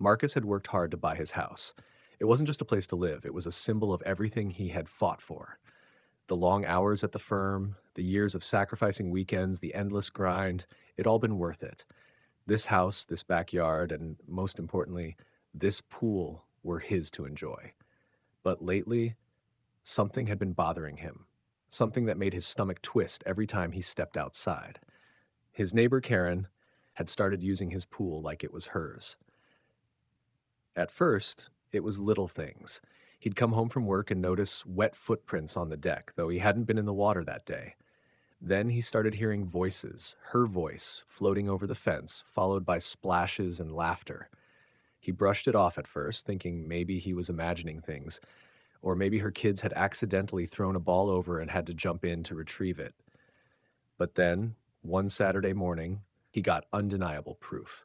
Marcus had worked hard to buy his house. It wasn't just a place to live, it was a symbol of everything he had fought for. The long hours at the firm, the years of sacrificing weekends, the endless grind, it all been worth it. This house, this backyard, and most importantly, this pool were his to enjoy. But lately, something had been bothering him, something that made his stomach twist every time he stepped outside. His neighbor Karen had started using his pool like it was hers. At first, it was little things. He'd come home from work and notice wet footprints on the deck, though he hadn't been in the water that day. Then he started hearing voices, her voice, floating over the fence, followed by splashes and laughter. He brushed it off at first, thinking maybe he was imagining things, or maybe her kids had accidentally thrown a ball over and had to jump in to retrieve it. But then, one Saturday morning, he got undeniable proof.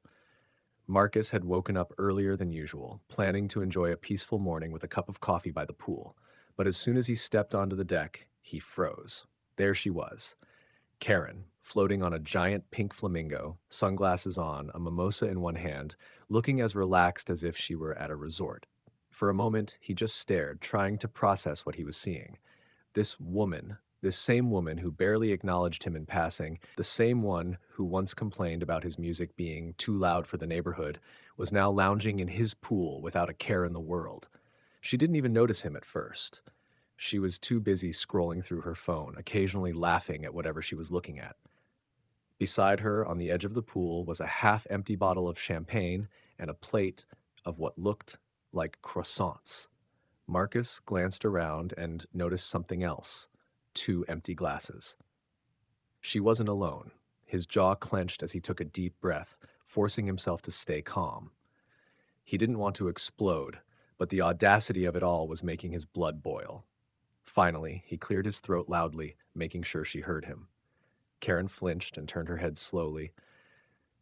Marcus had woken up earlier than usual, planning to enjoy a peaceful morning with a cup of coffee by the pool. But as soon as he stepped onto the deck, he froze. There she was, Karen, floating on a giant pink flamingo, sunglasses on, a mimosa in one hand, looking as relaxed as if she were at a resort. For a moment, he just stared, trying to process what he was seeing. This woman, this same woman who barely acknowledged him in passing, the same one who once complained about his music being too loud for the neighborhood, was now lounging in his pool without a care in the world. She didn't even notice him at first. She was too busy scrolling through her phone, occasionally laughing at whatever she was looking at. Beside her, on the edge of the pool, was a half-empty bottle of champagne and a plate of what looked like croissants. Marcus glanced around and noticed something else: two empty glasses. She wasn't alone. His jaw clenched as he took a deep breath, forcing himself to stay calm. He didn't want to explode, but the audacity of it all was making his blood boil. Finally, he cleared his throat loudly, making sure she heard him. Karen flinched and turned her head slowly.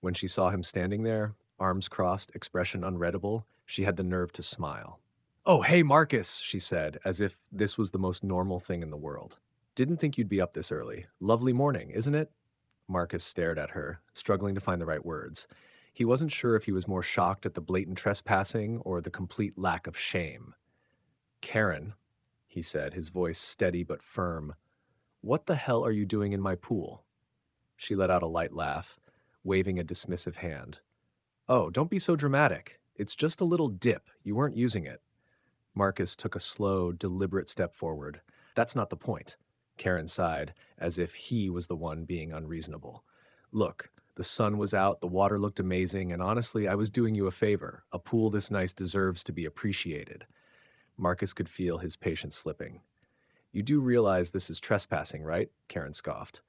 When she saw him standing there, arms crossed, expression unreadable, she had the nerve to smile. "Oh, hey, Marcus," she said, as if this was the most normal thing in the world. "Didn't think you'd be up this early. Lovely morning, isn't it?" Marcus stared at her, struggling to find the right words. He wasn't sure if he was more shocked at the blatant trespassing or the complete lack of shame. "Karen," he said, his voice steady but firm, "what the hell are you doing in my pool?" She let out a light laugh, waving a dismissive hand. "Oh, don't be so dramatic. It's just a little dip. You weren't using it." Marcus took a slow, deliberate step forward. "That's not the point." Karen sighed, as if he was the one being unreasonable. "Look, the sun was out, the water looked amazing, and honestly, I was doing you a favor. A pool this nice deserves to be appreciated." Marcus could feel his patience slipping. "You do realize this is trespassing, right?" Karen scoffed.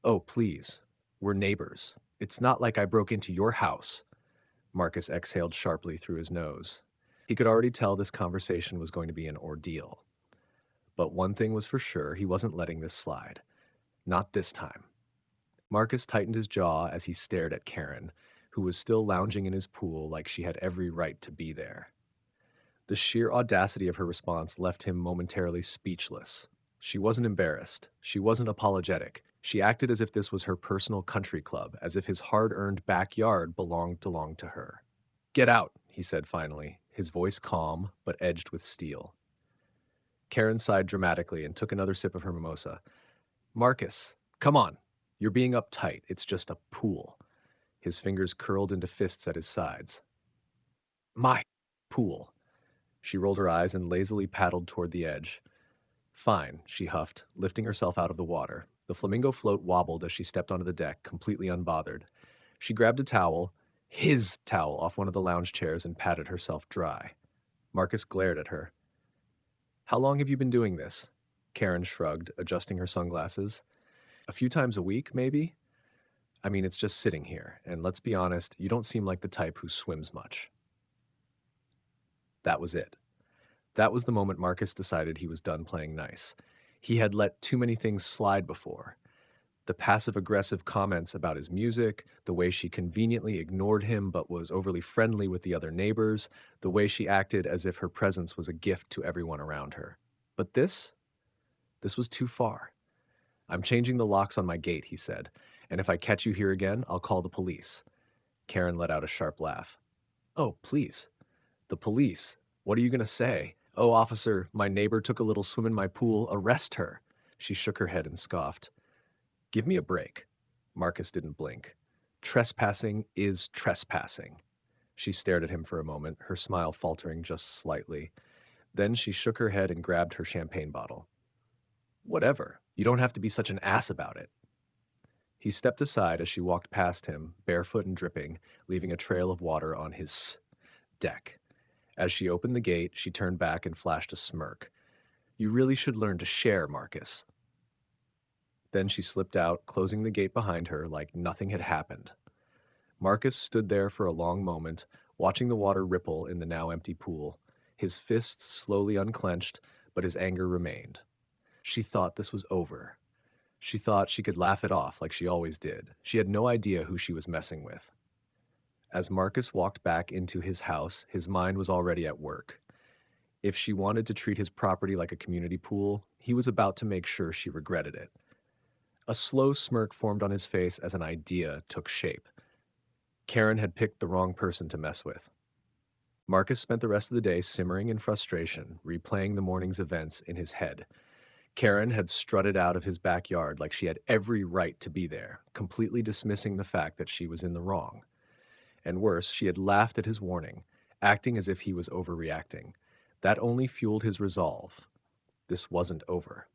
"Oh, please. We're neighbors. It's not like I broke into your house." Marcus exhaled sharply through his nose. He could already tell this conversation was going to be an ordeal. But one thing was for sure, he wasn't letting this slide. Not this time. Marcus tightened his jaw as he stared at Karen, who was still lounging in his pool like she had every right to be there. The sheer audacity of her response left him momentarily speechless. She wasn't embarrassed. She wasn't apologetic. She acted as if this was her personal country club, as if his hard-earned backyard belonged to her. "Get out," he said finally, his voice calm but edged with steel. Karen sighed dramatically and took another sip of her mimosa. "Marcus, come on. You're being uptight. It's just a pool." His fingers curled into fists at his sides. "My pool." She rolled her eyes and lazily paddled toward the edge. "Fine," she huffed, lifting herself out of the water. The flamingo float wobbled as she stepped onto the deck, completely unbothered. She grabbed a towel, his towel, off one of the lounge chairs and patted herself dry. Marcus glared at her. "How long have you been doing this?" Karen shrugged, adjusting her sunglasses. "A few times a week, maybe? I mean, it's just sitting here, and let's be honest, you don't seem like the type who swims much." That was it. That was the moment Marcus decided he was done playing nice. He had let too many things slide before. The passive-aggressive comments about his music, the way she conveniently ignored him but was overly friendly with the other neighbors, the way she acted as if her presence was a gift to everyone around her. But this was too far. "I'm changing the locks on my gate," he said, "and if I catch you here again, I'll call the police." Karen let out a sharp laugh. Oh, please. The police. What are you going to say? Oh, officer, my neighbor took a little swim in my pool. Arrest her. She shook her head and scoffed. Give me a break. Marcus didn't blink. Trespassing is trespassing. She stared at him for a moment, her smile faltering just slightly. Then she shook her head and grabbed her champagne bottle. Whatever. You don't have to be such an ass about it. He stepped aside as she walked past him, barefoot and dripping, leaving a trail of water on his deck. As she opened the gate, she turned back and flashed a smirk. You really should learn to share, Marcus. Then she slipped out, closing the gate behind her like nothing had happened. Marcus stood there for a long moment, watching the water ripple in the now empty pool. His fists slowly unclenched, but his anger remained. She thought this was over. She thought she could laugh it off like she always did. She had no idea who she was messing with. As Marcus walked back into his house, his mind was already at work. If she wanted to treat his property like a community pool, he was about to make sure she regretted it. A slow smirk formed on his face as an idea took shape. Karen had picked the wrong person to mess with. Marcus spent the rest of the day simmering in frustration, replaying the morning's events in his head. Karen had strutted out of his backyard like she had every right to be there, completely dismissing the fact that she was in the wrong. And worse, she had laughed at his warning, acting as if he was overreacting. That only fueled his resolve. This wasn't over.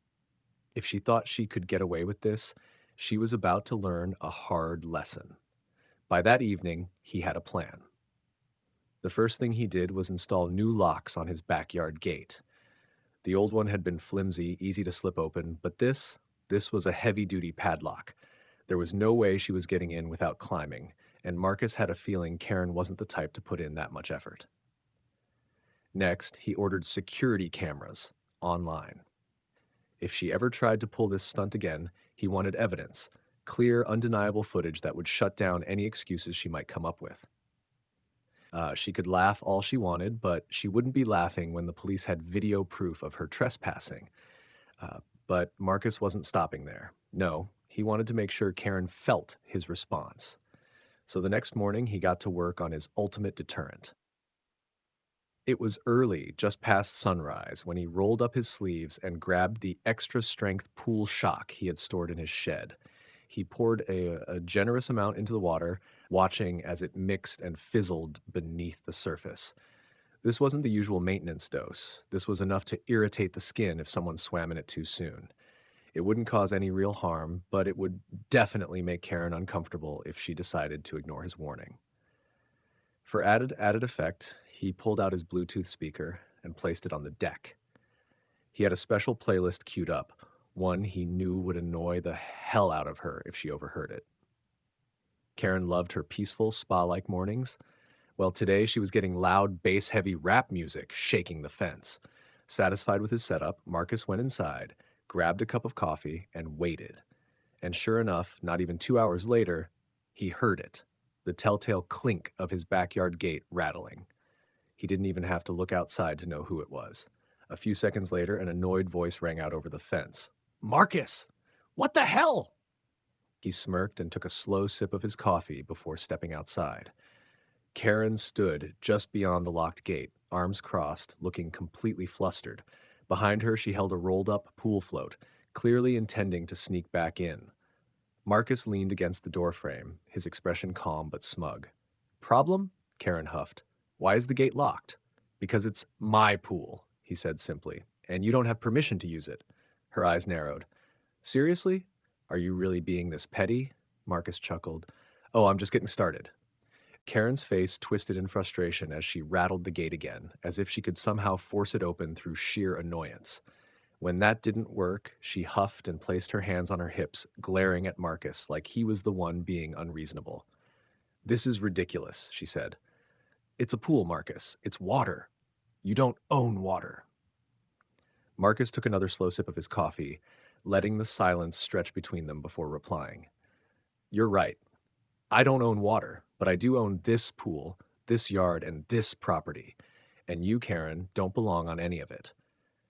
If she thought she could get away with this, she was about to learn a hard lesson. By that evening, he had a plan. The first thing he did was install new locks on his backyard gate. The old one had been flimsy, easy to slip open, but this was a heavy-duty padlock. There was no way she was getting in without climbing, and Marcus had a feeling Karen wasn't the type to put in that much effort. Next, he ordered security cameras online. If she ever tried to pull this stunt again, he wanted evidence, clear, undeniable footage that would shut down any excuses she might come up with. She could laugh all she wanted, but she wouldn't be laughing when the police had video proof of her trespassing. But Marcus wasn't stopping there. No, he wanted to make sure Karen felt his response. So the next morning, he got to work on his ultimate deterrent. It was early, just past sunrise, when he rolled up his sleeves and grabbed the extra-strength pool shock he had stored in his shed. He poured a generous amount into the water, watching as it mixed and fizzled beneath the surface. This wasn't the usual maintenance dose. This was enough to irritate the skin if someone swam in it too soon. It wouldn't cause any real harm, but it would definitely make Karen uncomfortable if she decided to ignore his warning. For added effect, he pulled out his Bluetooth speaker and placed it on the deck. He had a special playlist queued up, one he knew would annoy the hell out of her if she overheard it. Karen loved her peaceful, spa-like mornings. Well, today she was getting loud, bass-heavy rap music shaking the fence. Satisfied with his setup, Marcus went inside, grabbed a cup of coffee, and waited. And sure enough, not even 2 hours later, he heard it, the telltale clink of his backyard gate rattling. He didn't even have to look outside to know who it was. A few seconds later, an annoyed voice rang out over the fence. "Marcus! What the hell?" He smirked and took a slow sip of his coffee before stepping outside. Karen stood just beyond the locked gate, arms crossed, looking completely flustered. Behind her, she held a rolled-up pool float, clearly intending to sneak back in. Marcus leaned against the doorframe, his expression calm but smug. "Problem?" Karen huffed. "Why is the gate locked?" "Because it's my pool," he said simply, "and you don't have permission to use it." Her eyes narrowed. "Seriously? Are you really being this petty?" Marcus chuckled. "Oh, I'm just getting started." Karen's face twisted in frustration as she rattled the gate again, as if she could somehow force it open through sheer annoyance. When that didn't work, she huffed and placed her hands on her hips, glaring at Marcus like he was the one being unreasonable. "This is ridiculous," she said. "It's a pool, Marcus. It's water. You don't own water." Marcus took another slow sip of his coffee, letting the silence stretch between them before replying. "You're right. I don't own water, but I do own this pool, this yard, and this property. And you, Karen, don't belong on any of it."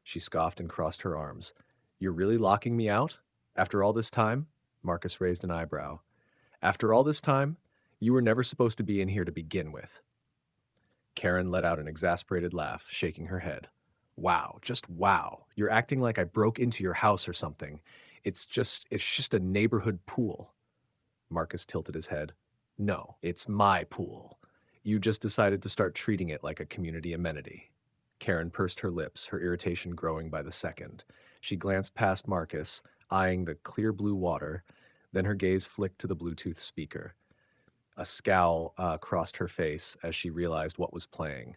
She scoffed and crossed her arms. "You're really locking me out? After all this time?" Marcus raised an eyebrow. "After all this time? You were never supposed to be in here to begin with." Karen let out an exasperated laugh, shaking her head. Wow, just wow. You're acting like I broke into your house or something. It's just a neighborhood pool. Marcus tilted his head. No, it's my pool. You just decided to start treating it like a community amenity. Karen pursed her lips, her irritation growing by the second. She glanced past Marcus, eyeing the clear blue water, then her gaze flicked to the Bluetooth speaker. A scowl crossed her face as she realized what was playing.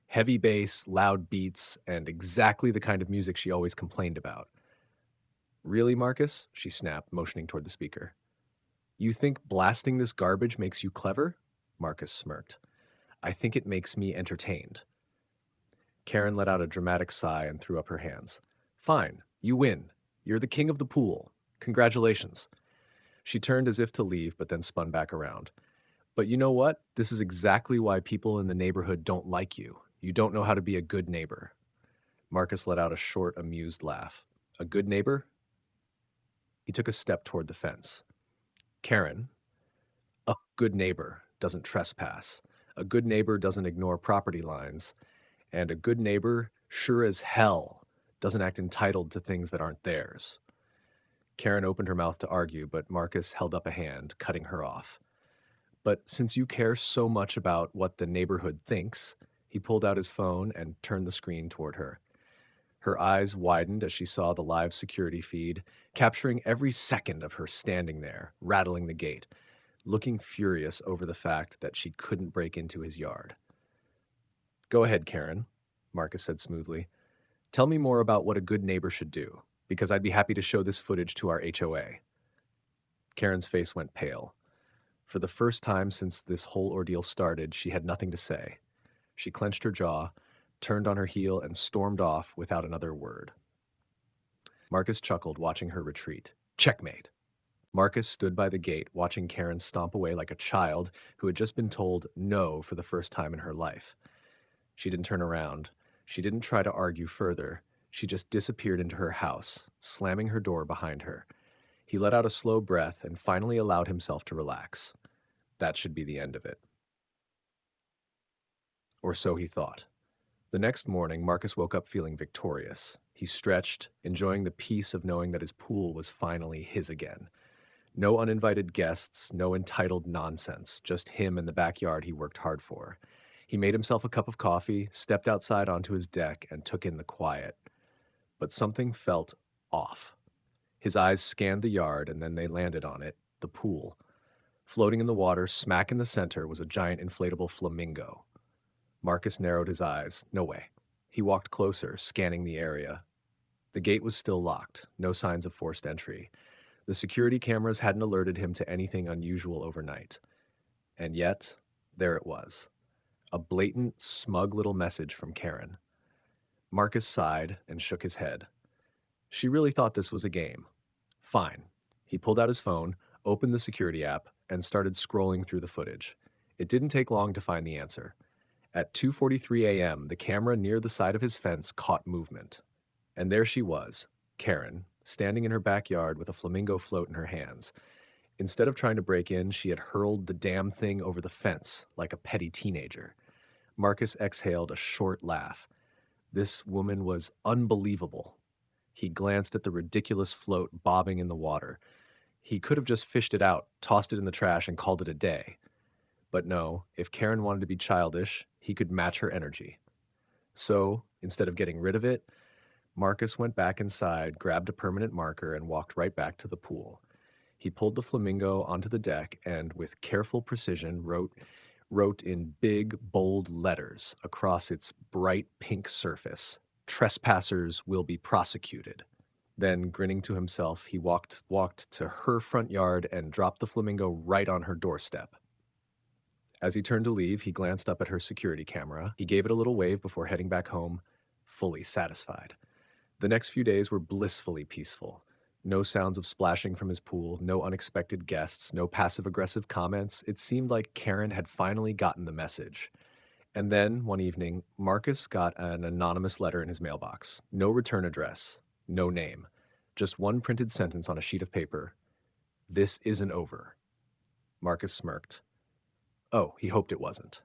Heavy bass, loud beats, and exactly the kind of music she always complained about. Really, Marcus? She snapped, motioning toward the speaker. You think blasting this garbage makes you clever? Marcus smirked. I think it makes me entertained. Karen let out a dramatic sigh and threw up her hands. Fine, you win. You're the king of the pool. Congratulations. She turned as if to leave, but then spun back around. But you know what? This is exactly why people in the neighborhood don't like you. You don't know how to be a good neighbor. Marcus let out a short, amused laugh. A good neighbor? He took a step toward the fence. Karen, a good neighbor doesn't trespass. A good neighbor doesn't ignore property lines. And a good neighbor, sure as hell, doesn't act entitled to things that aren't theirs. Karen opened her mouth to argue, but Marcus held up a hand, cutting her off. But since you care so much about what the neighborhood thinks, he pulled out his phone and turned the screen toward her. Her eyes widened as she saw the live security feed, capturing every second of her standing there, rattling the gate, looking furious over the fact that she couldn't break into his yard. Go ahead, Karen, Marcus said smoothly. Tell me more about what a good neighbor should do, because I'd be happy to show this footage to our HOA. Karen's face went pale. For the first time since this whole ordeal started, she had nothing to say. She clenched her jaw, turned on her heel, and stormed off without another word. Marcus chuckled, watching her retreat. Checkmate. Marcus stood by the gate, watching Karen stomp away like a child who had just been told no for the first time in her life. She didn't turn around. She didn't try to argue further. She just disappeared into her house, slamming her door behind her. He let out a slow breath and finally allowed himself to relax. That should be the end of it. Or so he thought. The next morning, Marcus woke up feeling victorious. He stretched, enjoying the peace of knowing that his pool was finally his again. No uninvited guests, no entitled nonsense, just him in the backyard he worked hard for. He made himself a cup of coffee, stepped outside onto his deck, and took in the quiet. But something felt off. His eyes scanned the yard, and then they landed on it, the pool. Floating in the water, smack in the center, was a giant inflatable flamingo. Marcus narrowed his eyes. No way. He walked closer, scanning the area. The gate was still locked, no signs of forced entry. The security cameras hadn't alerted him to anything unusual overnight. And yet, there it was. A blatant, smug little message from Karen. Marcus sighed and shook his head. She really thought this was a game. Fine. He pulled out his phone, opened the security app, and started scrolling through the footage. It didn't take long to find the answer. At 2:43 a.m., the camera near the side of his fence caught movement. And there she was, Karen, standing in her backyard with a flamingo float in her hands. Instead of trying to break in, she had hurled the damn thing over the fence like a petty teenager. Marcus exhaled a short laugh. This woman was unbelievable. He glanced at the ridiculous float bobbing in the water. He could have just fished it out, tossed it in the trash, and called it a day. But no, if Karen wanted to be childish, he could match her energy. So, instead of getting rid of it, Marcus went back inside, grabbed a permanent marker, and walked right back to the pool. He pulled the flamingo onto the deck and, with careful precision, wrote in big, bold letters across its bright pink surface, "Trespassers will be prosecuted." Then, grinning to himself, he walked to her front yard and dropped the flamingo right on her doorstep. As he turned to leave, he glanced up at her security camera. He gave it a little wave before heading back home, fully satisfied. The next few days were blissfully peaceful. No sounds of splashing from his pool, no unexpected guests, no passive-aggressive comments. It seemed like Karen had finally gotten the message. And then, one evening, Marcus got an anonymous letter in his mailbox. No return address, no name. Just one printed sentence on a sheet of paper. "This isn't over." Marcus smirked. Oh, he hoped it wasn't.